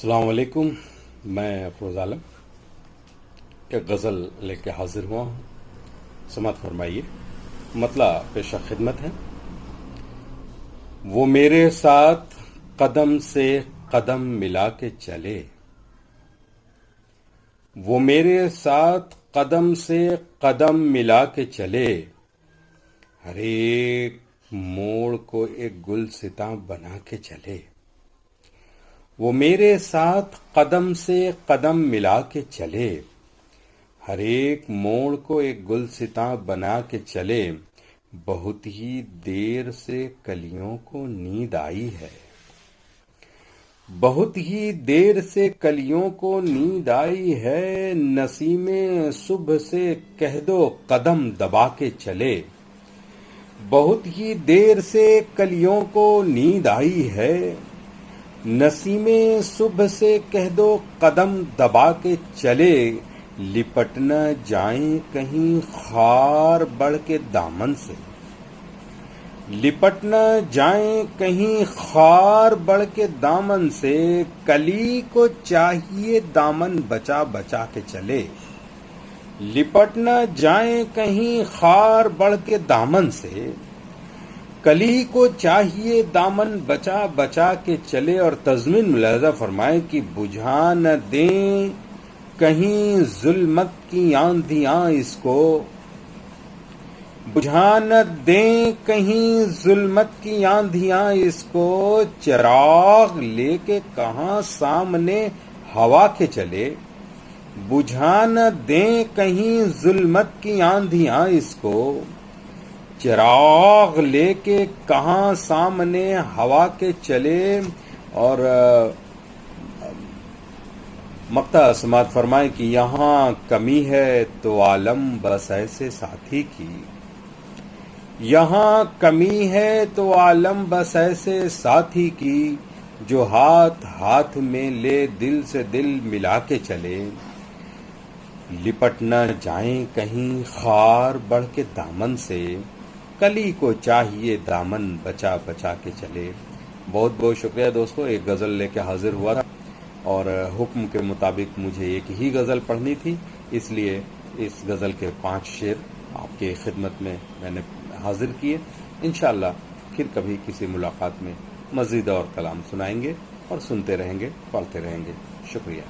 السلام علیکم. میں افروز عالم ایک غزل لے کے حاضر ہوا ہوں. سماعت فرمائیے. مطلع پیشہ خدمت ہے. وہ میرے ساتھ قدم سے قدم ملا کے چلے، وہ میرے ساتھ قدم سے قدم ملا کے چلے، ہر ایک موڑ کو ایک گلستاں بنا کے چلے. وہ میرے ساتھ قدم سے قدم ملا کے چلے، ہر ایک موڑ کو ایک گلستاں بنا کے چلے. بہت ہی دیر سے کلیوں کو نیند آئی ہے، بہت ہی دیر سے کلیوں کو نیند آئی ہے. نسیم صبح سے کہہ دو قدم دبا کے چلے، بہت ہی دیر سے کلیوں کو نیند آئی ہے. نسیم صبح سے کہہ دو قدم دبا کے چلے. لپٹ نہ جائیں کہیں خار بڑھ کے دامن سے، لپٹ نہ جائیں کہیں خار بڑھ کے دامن سے. کلی کو چاہیے دامن بچا بچا کے چلے، لپٹ نہ جائیں کہیں خار بڑھ کے دامن سے. کلی کو چاہیے دامن بچا بچا کے چلے. اور تضمین ملاحظہ فرمائے کہ بجھا نہ دیں کہیں ظلمت کی آندھیاں اس کو، بجھا نہ دیں کہیں ظلمت کی آندھیاں اس کو. چراغ لے کے کہاں سامنے ہوا کے چلے، بجھا نہ دیں کہیں ظلمت کی آندھیاں اس کو. چراغ لے کے کہاں سامنے ہوا کے چلے. اور مقطع سماعت فرمائے کہ یہاں کمی ہے تو عالم بس ایسے ساتھی کی، یہاں کمی ہے تو عالم بس ایسے ساتھی کی، جو ہاتھ ہاتھ میں لے دل سے دل ملا کے چلے. لپٹ نہ جائیں کہیں خار بڑھ کے دامن سے، کلی کو چاہیے دامن بچا بچا کے چلے. بہت بہت شکریہ دوستو. ایک غزل لے کے حاضر ہوا تھا اور حکم کے مطابق مجھے ایک ہی غزل پڑھنی تھی، اس لیے اس غزل کے 5 شعر آپ کے خدمت میں نے حاضر کیے. انشاءاللہ پھر کبھی کسی ملاقات میں مزید اور کلام سنائیں گے اور سنتے رہیں گے، پڑھتے رہیں گے. شکریہ.